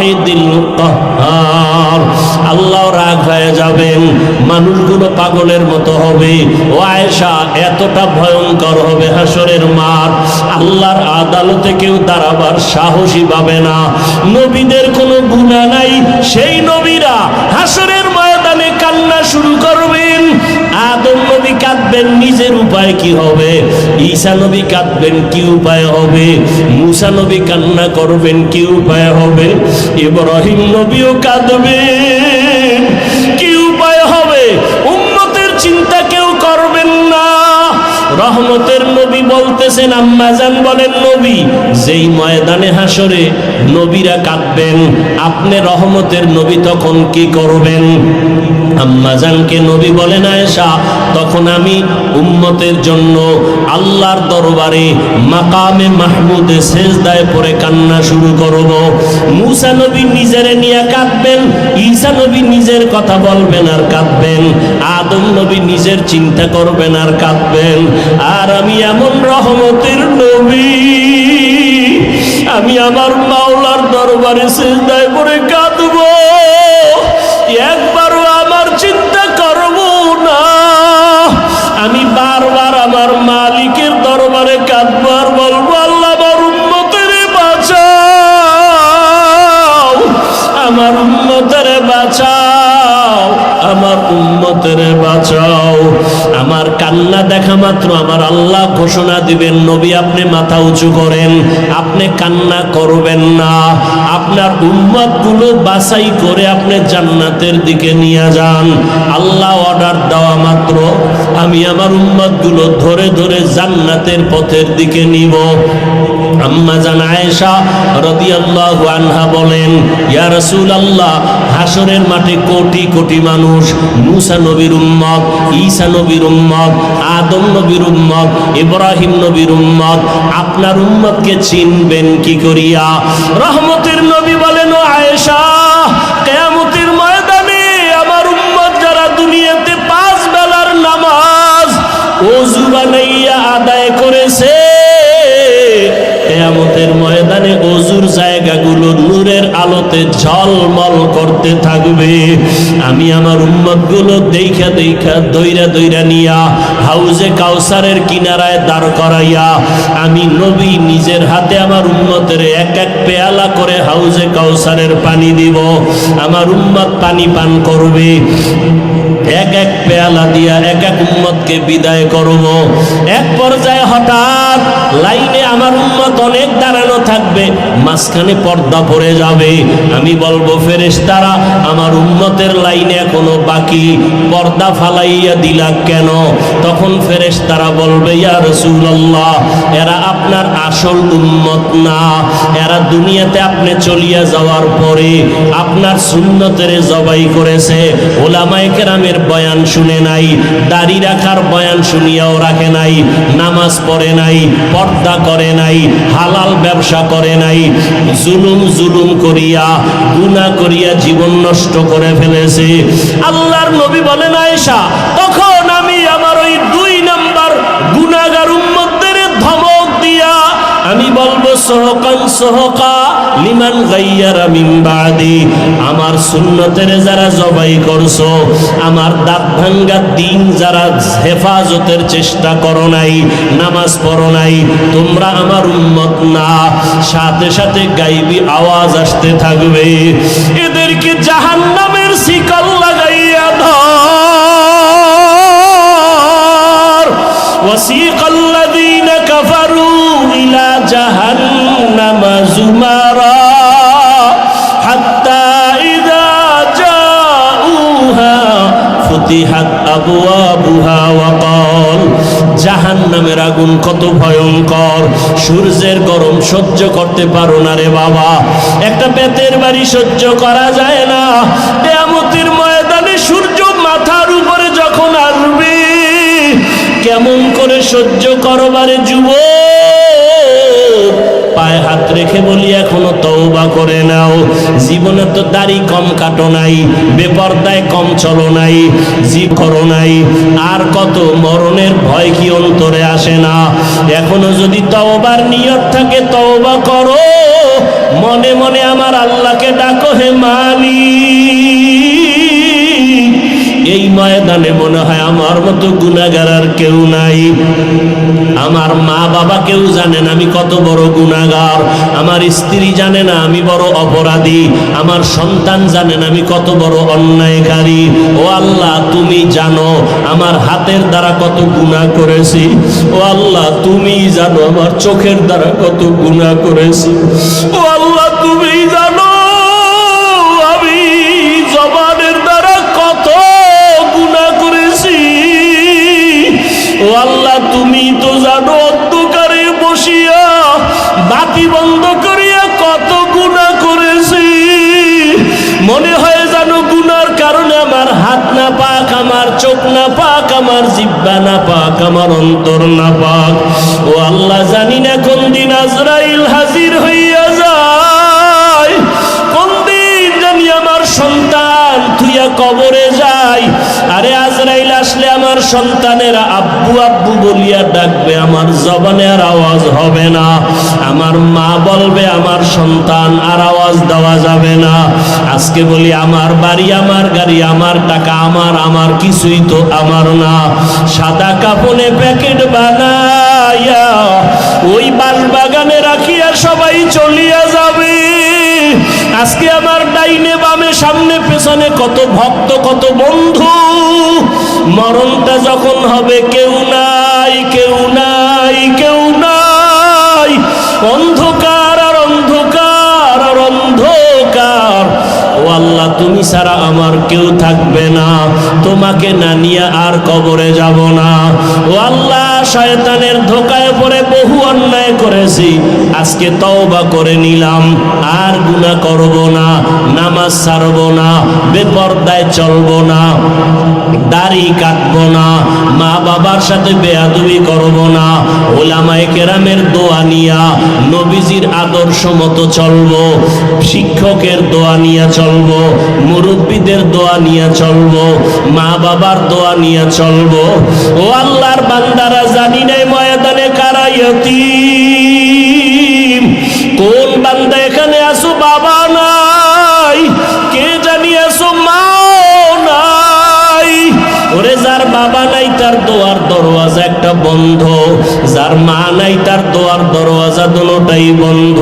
ওয়াহিদিল কাহ্হার। আল্লাহ রাগ হয়ে যাবেন, মানুষগুলো পাগলের মতো হবে। ও আয়েশা, এতটা ভয়ঙ্কর হবে হাসরের মাঠ, আল্লাহর আদালতে কেউ দাঁড়াবার সাহসী পাবে না। নবীদের কোনো গুনাহ নাই, সেই নবীরা হাসরের ময়দানে কান্না শুরু করবেন। আদম নবী কাঁদবেন, নিজের উপায় কি হবে? ঈসা নবী কাঁদবেন, কি উপায় হবে? মুসা নবী কান্না করবেন, কি উপায় হবে? ইব্রাহিম নবীও কাঁদবেন, কি উপায় হবে? উম্মতের চিন্তা কেউ করবেন না। রহমতের নবী বলতেছেন, আম্মাজান বলেন, নবী যেই ময়দানে হাসরে নবীরা কাঁদবেন, আপনি রহমতের নবী তখন কি করবেন? আম্মাজানকে নবী বলেন, আয়েশা, তখন আমি উম্মতের জন্য আল্লাহর দরবারে মাকামে মাহমুদে সেজদায় পড়ে কান্না শুরু করব। মুসা নবী নিজেরে নিয়ে কাঁদবেন, ঈসা নবী নিজের কথা বলবেন আর কাঁদবেন, আদম নবী নিজের চিন্তা করবেন আর কাঁদবেন। আর আমি এমন রহমতের নবী, আমি আমার মাওলার দরবারে সিজদায় পড়ে কাঁদবো, একবারও আমার চিন্তা করব না। আমি বারবার আমার মালিকের দরবারে কাঁদবো আর বলবো, আল্লাহ আমার উম্মতের বাঁচাও, আমার উম্মতের বাঁচাও, আমার উম্মতের বাঁচাও। আমার কান্না দেখা মাত্র আমার আল্লাহ ঘোষণা দিবেন, নবী আপনি মাথা উঁচু করেন, আপনি কান্না করবেন না, আপনার উম্মতগুলো বাছাই করে আপনি জান্নাতের দিকে নিয়ে যান। আল্লাহ অর্ডার দেওয়া মাত্র আমি আমার উম্মতগুলো ধরে ধরে জান্নাতের পথের দিকে নিব। আম্মা জান আয়েশা রাদিয়াল্লাহু আনহা বলেন, ইয়া রাসূলুল্লাহ, হাসরের মাঠে কোটি কোটি মানুষ, মুসা নবীর উম্মত, ঈসা নবীর উম্মত, আদম নবীর উম্মত, ইব্রাহিম নবীর উম্মত, আপনার উম্মতকে চিনবেন কি করিয়া? রহমতের নবী বলেন, ও আয়েশা, কিয়ামতের ময়দানে আমার উম্মত যারা দুনিয়াতে 5 বেলার নামাজ ওযু বানাইয়া আদায় করেছে, কিয়ামতের ময়দানে ওযুর জায়গাগুলো নূরের আলোতে ঝলমল করতে থাকবে। আমি আমার উম্মতগুলো দেখা দেখা দইরা দইরা নিয়া হাউজে কাউসারের কিনারায় দাঁড় করাইয়া আমি নবী নিজের হাতে আমার উম্মতের এক এক পেয়ালা করে হাউজে কাউসারের পানি দিব। আমার উম্মত পানি পান করবে, এক এক পেয়ালা দিয়া এক এক উম্মতকে বিদায় করব। এক পর্যায়ে হঠাৎ লাইনে আমার উম্মত অনেক দাঁড়ানো থাকবে, মাঝখানে পর্দা পড়ে যাবে। আমি বলবো, ফেরেশতারা, আমার উম্মতের লাইনে এখনো বাকি, পর্দা ফালাইয়া দিলা কেন? তখন ফেরেশতারা বলবে, ইয়া রাসূলুল্লাহ, এরা আপনার আসল উম্মত না, এরা দুনিয়াতে আপনি চলিয়া যাওয়ার পরে আপনার সুন্নতের জবাই করেছে, উলামায়ে কেরামের বয়ান শুনে নাই, দাড়ি রাখার বয়ান শুনিয়াও রাখে নাই, নামাজ পড়ে নাই, পর্দা করে নাই, হালাল ব্যবসা করে নাই, জুলুম করিয়া গুনাহ করিয়া জীবন নষ্ট করে ফেলেছে। আল্লাহর নবী বলেন, আয়েশা, তখন আমি আমার ওই 2 নাম্বার গুনাহগার উম্মতদের ধমক দিয়া আমি বলবো, সহকান সহকা লিমান গাইয়ারা মিন বাদি, আমার সুন্নতের যারা জবাই করছো, আমার দাঁত ভাঙ্গা দিন যারা হেফাজতের চেষ্টা করো নাই, নামাজ পড়ো নাই, তোমরা আমার উম্মত না। সাথে সাথে গাইবি আওয়াজ আসতে থাকবে, এদেরকে জাহান্নামের শিকল লাগাইয়া ধর। ওয়াসিকাল্লাযীনা কাফারু ইলা জাহান্নামা যুমারা হাত্তা ইযা জাউহা ফুতিহাত আবওয়াবুহা ওয়া ক্বাল। জাহান্নামের আগুন কত ভয়ঙ্কর, সূর্যের গরম সহ্য করতে পারো না রে বাবা, একটা বেতের বাড়ি সহ্য করা যায় না। কিয়ামতের ময়দানে সূর্য মাথার উপরে যখন আসবে, কেমন করে সহ্য করবারে যুবক? পায়ে হাত রেখে বলি এখনো তওবা করে নাও। জীবনে তো দাড়ি কম কাটো নাই, বেপরদায় কম চলো নাই, জীব করো নাই, আর কত মরণের ভয় কি অন্তরে আসে না? এখনো যদি তওবার নিয়ত থাকে তওবা করো, মনে মনে আমার আল্লাহকে ডাকো, হে মালিক। এই ময়দানে মনে হয় আমার মতো গুনাহগার আর কেউ নাই। আমার মা বাবা কেউ জানে না আমি কত বড় গুনাহগার, আমার স্ত্রী জানে না আমি বড় অপরাধী, আমার সন্তান জানে না আমি কত বড় অন্যায়কারী। ও আল্লাহ, তুমি জানো আমার হাতের দ্বারা কত গুনাহ করেছি। ও আল্লাহ, তুমি জানো আমার চোখের দ্বারা কত গুনাহ করেছি। ও আল্লাহ, তুমি জানো আমি জবানের দ্বারা কত গুনাহ করেছি। ও আল্লাহ, তুমি তো জানো অন্ধকারে বসিয়া বাতি বন্ধ করিয়া কত গুনাহ করেছি। মনে হয় জানো গুনার কারণে আমার হাত না পাক, আমার চোখ না পাক, আমার জিহ্বা না পাক, আমার অন্তর না পাক। ও আল্লাহ, জানি না কোন দিন আজরাইল হাজির হইয়া যায়, কোন দিন জানি আমার সন্তান থুইয়া কবরে যায়। আরে আজরাইল আসলে আমার সন্তানেরা আব্বু আব্বু বলিয়া ডাকবে, আমার জবানে আর আওয়াজ হবে না। আমার মা বলবে আমার সন্তান, আর আওয়াজ দেওয়া যাবে না। আজকে বলি আমার বাড়ি, আমার গাড়ি, আমার টাকা, আমার কিছুই তো আমার না। সাদা কাপড়ে প্যাকেট বানাইয়া ওই বাগানে রাখিয়া সবাই চলিয়া যাবে। আজকে আমার ডাইনে বামে সামনে পেছনে কত ভক্ত, কত বন্ধু। মরণটা যখন হবে কেউ নাই, কেউ নাই, কেউ নাই। অন্ধকার আর অন্ধকার আর অন্ধকার। ও আল্লাহ, তুমি ছাড়া আমার কেউ থাকবে না, তোমাকে না নিয়ে আর কবরে যাব না। ও আল্লাহ, শয়তানের ধোকায় পড়ে বহু অন্যায় করেছি, আজকে তওবা করে নিলাম, আর গুনাহ করব না, নামাজ ছাড়ব না, বেপরদায় চলব না, দাড়ি কাটবো না, মা বাবার সাথে বেয়াদবি করব না, ওলামায়ে কেরামের দোয়া নিয়া নবীজির আদর্শ মতো চলবো, শিক্ষকের দোয়া নিয়ে চলবো, মুরব্বীদের দোয়া নিয়ে চলবো, মা বাবার দোয়া নিয়ে চলবো। ও আল্লাহর বান্দারা, জানি নাই ময়দানে কারা ইয়তীম। কোন বান্দা এখানে আসো বাবা নাই, কে জানি আসো মা নাই। ওরে যার বাবা নাই তার দোয়ার দরওয়াজা একটা বন্ধ, যার মা নাই তার দোয়ার দরওয়াজা দুটোটাই বন্ধ।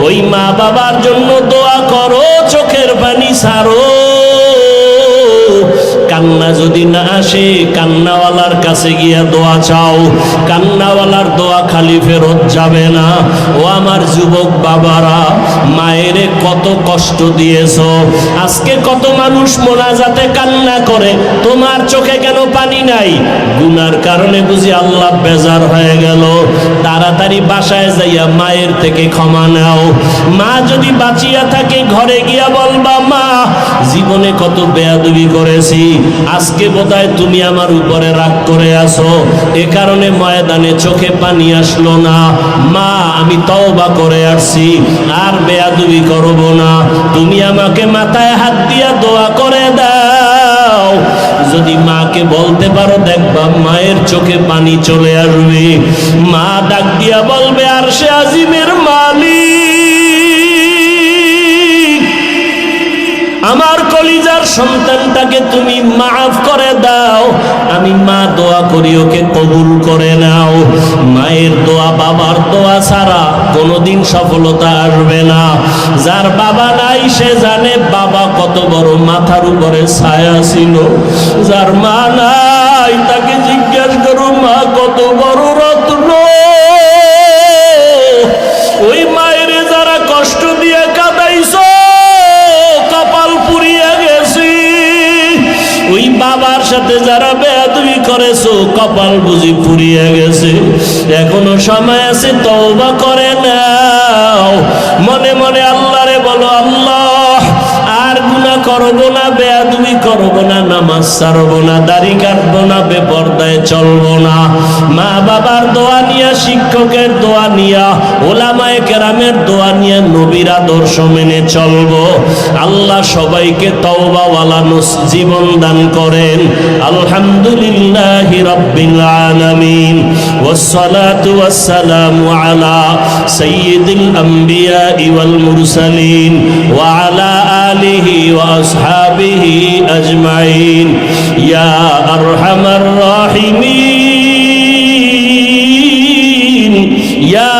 ওই মা বাবার জন্য দোয়া করো, চোখের পানি ছাড়ো। কান্না যদি না আসে, কান্নাওয়ালার কাছে গিয়া দোয়া চাও, কান্নাওয়ালার দোয়া খালি ফেরত যাবে না। ও আমার যুবক বাবারা, মায়েরে কত কষ্ট দিয়েছো। আজকে কত মানুষ মোনাজাতে কান্না করে, তোমার চোখে কেন পানি নাই? গুনার কারণে বুঝি আল্লাহ বেজার হয়ে গেল। তাড়াতাড়ি বাসায় যাইয়া মায়ের থেকে ক্ষমা নাও। মা যদি বাঁচিয়া থাকে ঘরে গিয়া বলবা, মা জীবনে কত বেয়াদবি করেছি, আজকে বোধহয় তুমি আমার উপরে রাগ করে আছো, এ কারণে ময়দানে চোখে পানি আসলো না। মা, আমি তওবা করে আসছি, আর বেয়াদবি করব না। তুমি আমাকে মাথায় হাত দিয়া দোয়া করে দাও। যদি মাকে বলতে পারো, দেখবা মায়ের চোখে পানি চলে আসবে। মা ডাক দিয়া বলবে, আরশে আজিমের মালিক, আমার কলিজার সন্তানটাকে তুমি মাফ করে দাও। আমি মা দোয়া করি, ওকে কবুল করে নাও। মায়ের দোয়া, বাবার দোয়া ছাড়া কোনোদিন সফলতা আসবে না। যার বাবা নাই সে জানে বাবা কত বড় মাথার উপরে ছায়া ছিল। যার মা নাই তাকে জিজ্ঞাসা করো, মা কত বড় রত্ন। ওই মায়ের যারা কষ্ট দিয়ে কাঁদাইছো, কপাল পুড়িয়ে গেছি। ওই বাবার সাথে যারা বেয়াদবি করেছো, কপাল বুঝি পুড়িয়ে গেছে। এখনো সময় আছে, তওবা করে নাও। মনে মনে আল্লাহরে বলো, আল্লাহ আর গুনাহ করব না, বেয়াদবি করব না, নামাজ ছাড়ব না, দাড়ি কাটব না, বেপরদায় চলব না। মা বাবার দোয়া নিয়া, শিক্ষকের দোয়া নিয়া, ওলামায়ে কেরামের দোয়া নিয়া নবীর আদর্শ মেনে চলব। আল্লাহ সবাইকে তওবাওয়ালা জীবন দান করেন। আলহামদুলিল্লাহি রাব্বিল আলামিন, ওয়াসসালাতু ওয়াসসালামু আলা সাইয়্যিদিল আম্বিয়া ওয়াল মুরসালিন ওয়া আলা আলিহি ওয়া আসহাবিহি আজমাইন। ইয়া আরহামার রাহিমিন, ইয়া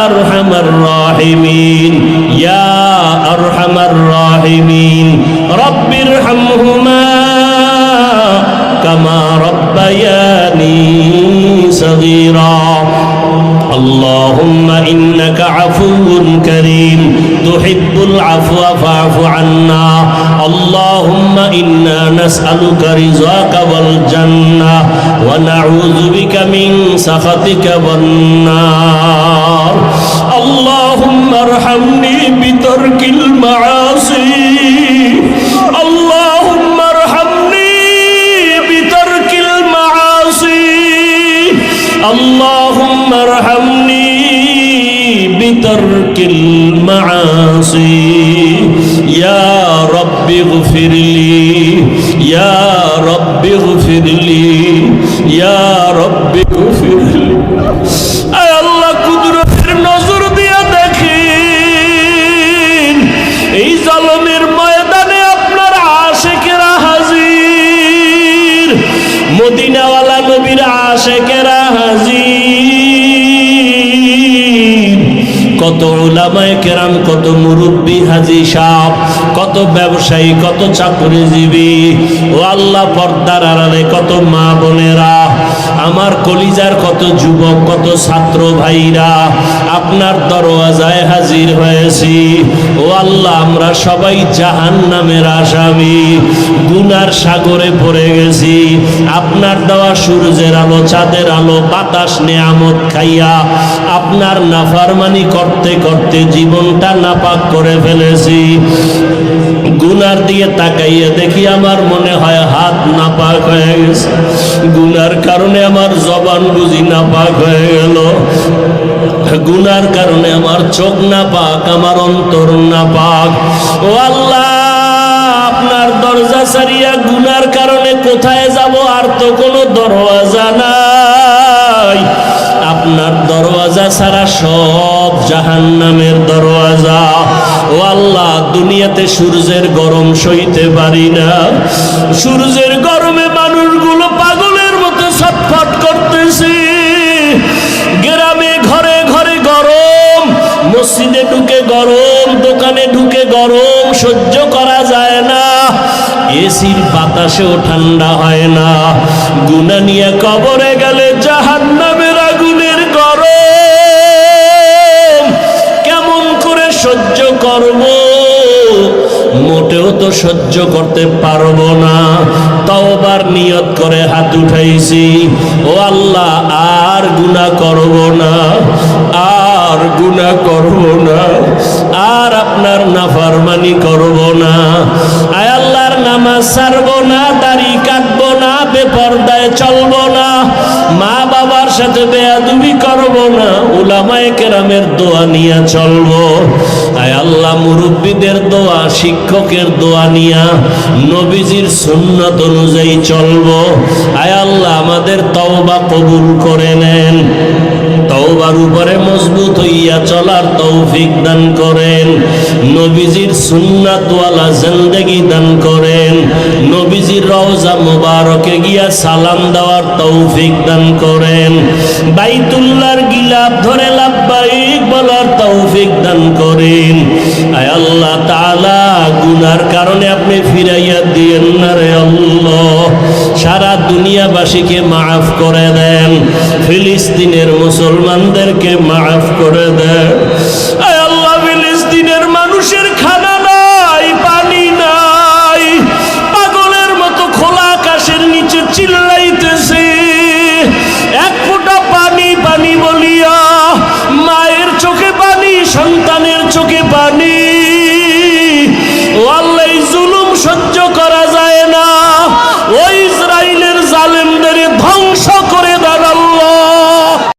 আরহামার রাহিমিন, ইয়া আরহামার রাহিমিন। রব্বিরহামহুমা কামা রব্বায়ানি সগীরা। اللهم إنك عفو كريم تحب العفو فاعف عنا. اللهم إنا نسألك رضاك والجنة ونعوذ بك من سخطك والنار. اللهم ارحمني بترك المعاصي. اللهم ارحمني بترك المعاصي. اللهم ارحمني بترك المعاصي. يا رب اغفر لي، يا رب اغفر لي، يا رب اغفر لي. اے اللہ কুদরতের নজর দিয়া দেখেন, এই জালেমের ময়দানে আপনার আশিকেরা হাজির, মদিনাওয়ালা নবীর আশিকেরা হাজির। কত উলামায়ে কেরাম, কত মুরব্বী হাজী সাহেব, কত ব্যবসায়ী, কত চাকরিজীবী, ও আল্লাহ পর্দার আড়ালে কত মা বোনেরা, আমার কলিজার কত যুবক, কত ছাত্র ভাইরা আপনার দরওয়াজায় হাজির হয়েছি। ও আল্লাহ, আমরা সবাই জাহান্নামের আসামি, গুনার সাগরে পড়ে গেছি। আপনার দেওয়া সূর্যের আলো, চাঁদের আলো, বাতাস, নেয়ামত খাইয়া আপনার নাফরমানি করতে করতে জীবনটা নাপাক করে ফেলেছি। গুনার দিয়ে তাকাইয়া দেখি আমার মনে হয় হাত নাপাক হয়ে গেছে, গুনার কারণে আমার জবান বুঝি নাপাক হয়ে গেল, গুনার কারণে আমার চোখ নাপাক, আমার অন্তর নাপাক। ও আল্লাহ, আপনার দরজা ছাড়িয়া গুনার কারণে কোথায় যাব? আর তো কোনো দরওয়াজা নাই। আপনার দরওয়াজা ছাড়া সব জাহান্নামের দরওয়াজা। ও আল্লাহ, দুনিয়াতে সূর্যের গরম সইতে পারি না, সূর্যের গরমে মানুষগুলো পাগলের মতো ছটফট করতেছে। গ্রামে ঘরে ঘরে গরম, মসজিদে ঢুকে গরম, দোকানে ঢুকে গরম, সহ্য করা যায় না। এসির বাতাসেও ঠান্ডা হয় না। গুনাহ নিয়ে কবরে গেলে জাহান্নামের আগুনের গরম কেমন করে সহ্য করব? মোটেও তো সহ্য করতে পারবো না। তওবার নিয়ত করে হাত উঠাইছি, ও আল্লাহ, আর গুনাহ করব না, আর গুনাহ করব না, আর আপনার নাফরমানি করব না। আয় আল্লাহর নামাজ ছাড়ব না, দাড়ি কাটব না, বেপরদায় চলব না, মা বাবার সাথে বেয়াদবি করব না, উলামায়ে কেরামের দোয়া নিয়ে চলব। আয় আল্লাহ, মুরব্বীদের দোয়া, শিক্ষকের দোয়া নিয়া নবীজির সুন্নাত অনুযায়ী চলব। আয় আল্লাহ, আমাদের তওবা কবুল করে নেন, তওবার উপরে মজবুত হইয়া চলার তৌফিক দান করেন, নবীজির সুন্নাতওয়ালা জিন্দেগি দান করেন, নবীজির রওজা মুবারকে গিয়া সালাম দেওয়ার তৌফিক দান করেন, বাইতুল্লাহর গিলাফ ধরে লাব্বাইক বলার তৌফিক দান করেন। আয় আল্লাহ তাআলা, গুনার কারণে আপনি ফিরাইয়া দিয়েন না রে আল্লাহ। সারা দুনিয়াবাসীকে মাফ করে দেন, ফিলিস্তিনের মুসলমানদেরকে মাফ করে দেন।